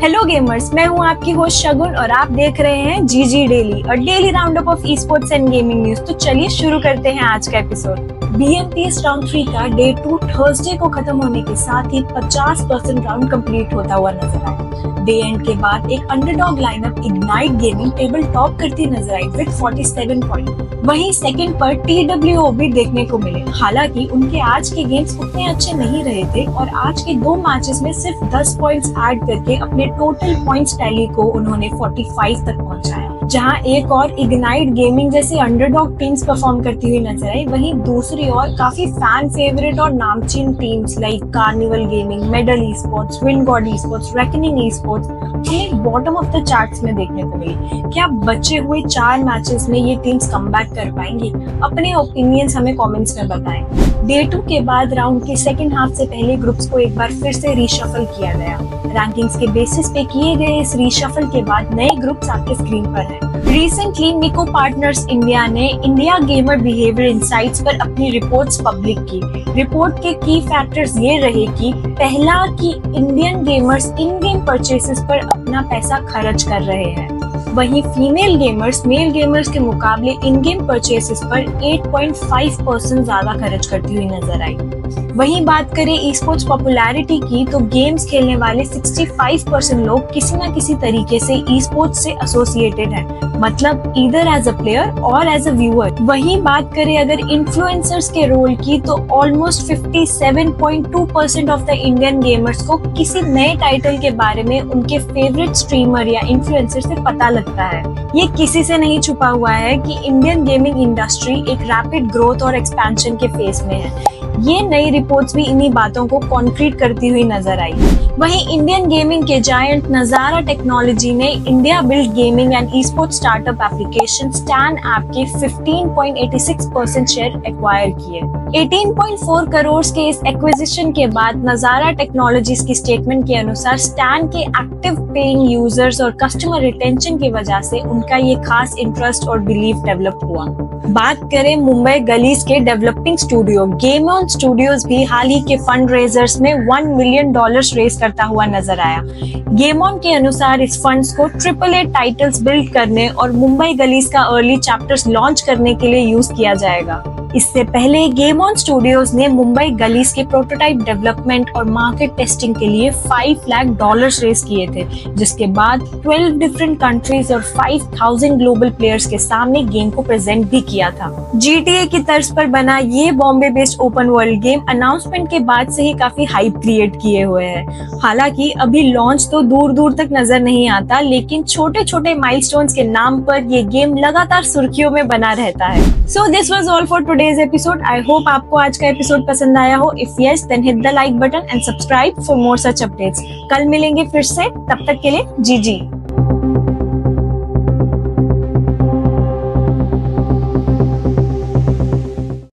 Hello gamers, मैं हूं आपकी होस्ट शगुन और आप देख रहे हैं जीजी डेली और daily round up of e sports and gaming news. तो चलिए शुरू करते हैं आज का एपिसोड। BMPS राउंड 3 का डे 2 थर्सडे को खत्म होने के साथ ही 50% राउंड कंप्लीट होता हुआ नजर आया। डे एंड के बाद एक underdog lineup ignite gaming table top करती नजर आई विद 47 पॉइंट। वहीं सेकंड पर TWO भी देखने को मिले। हालांकि उनके आज के गेम्स उतने अच्छे नहीं रहे थे और आज के 2 मैचेस में सिर्फ 10 पॉइंट्स ऐड करके अपने टोटल पॉइंट्स टैली को उन्होंने 45 तक पहुंचाया। जहां एक और इग्नाइट गेमिंग जैसी अंडरडॉग टीम्स परफॉर्म करती हुई नजर आई, वहीं दूसरी ओर काफी फैन फेवरेट और नामचीन teams like carnival gaming, medal e sports, wind God e sports, reckoning e sports हमें बॉटम ऑफ द चार्ट्स में देखने को मिली। क्या बचे हुए 4 मैचेस में ये टीम्स कमबैक कर पाएंगी? अपने ओपिनियंस हमें कमेंट्स में बताएं। डे 2 के बाद राउंड के सेकंड हाफ से पहले ग्रुप्स को एक बार फिर से रीशफल किया गया। रैंकिंग्स के बेसिस पे किए गए इस रीशफल के बाद नए ग्रुप्स आपके स्क्रीन पर हैं। रिसेंटली निको पार्टनर्स इंडिया ने इंडिया गेमर बिहेवियर इनसाइट्स पर अपनी रिपोर्ट्स पब्लिक की। रिपोर्ट के की फैक्टर्स ये रहे कि पहला कि इंडियन गेमर्स इन गेम परचेसेस पर अपना पैसा खर्च कर रहे हैं। वहीं फीमेल गेमर्स मेल गेमर्स के मुकाबले इन गेम परचेसेस पर 8.5% ज्यादा खर्च करती हुई नजर आई। वहीं बात करें ई स्पोर्ट्स पॉपुलैरिटी की, तो गेम्स खेलने वाले 65% लोग किसी न किसी तरीके से ई स्पोर्ट्स से एसोसिएटेड हैं, मतलब ईदर एज अ प्लेयर और एज अ व्यूअर। वहीं बात करें अगर इन्फ्लुएंसर्स के रोल की, तो almost 57.2% of the Indian gamers को किसी नए टाइटल के बारे में उनके फेवरेट स्ट्रीमर या इन्फ्लुएंसर से पता लगता है। ये किसी से नहीं छुपा हुआ है कि इंडियन गेमिंग इंडस्ट्री एक रैपिड ग्रोथ और एक्सपेंशन के फेज में है। ये नई रिपोर्ट्स भी इन्हीं बातों को कॉन्क्रीट करती हुई नजर आई। वहीं इंडियन गेमिंग के जायंट नजारा टेक्नोलॉजी ने India build gaming and e sports startup application stand app के 15.86% शेयर एक्वायर किए। 18.4 करोड़ के इस एक्विजिशन के बाद नजारा टेक्नोलॉजीज की स्टेटमेंट के अनुसार स्टैन के एक्टिव पेइंग यूजर्स और कस्टमर रिटेंशन की वजह से उनका ये खास इंटरेस्ट और बिलीफ डेवलप हुआ। बात करें मुंबई गलीज के developing studio game on studios भी हाल ही के फंड रेजर्स में $1 मिलियन रेज करता हुआ नजर आया। गेम ऑन के अनुसार इस फंड्स को AAA टाइटल्स बिल्ड करने और मुंबई गलीज का अर्ली चैप्टर्स लॉन्च करने के लिए यूज किया जाएगा। इससे पहले गेम ऑन स्टूडियोज ने मुंबई गलीज के प्रोटोटाइप डेवलपमेंट और मार्केट टेस्टिंग के लिए $5 लाख रेज किए थे, जिसके बाद 12 डिफरेंट कंट्रीज और 5000 ग्लोबल प्लेयर्स के सामने गेम को प्रेजेंट भी किया था। GTA की तर्ज पर बना ये Bombay based open world game announcement के बाद से ही काफी हाइप क्रिएट किए हुए है। हालांकि अभी लॉन्च तो दूर दूर तक नजर नहीं आता, लेकिन छोटे छोटे माइलस्टोन्स के नाम पर ये गेम लगातार सुर्खियों में बना रहता है। So this was all for today's episode. I hope आपको आज का एपिसोड पसंद आया हो। If yes, then hit the like button and subscribe for more such updates. कल मिलेंगे फिर से, तब तक के लिए GG।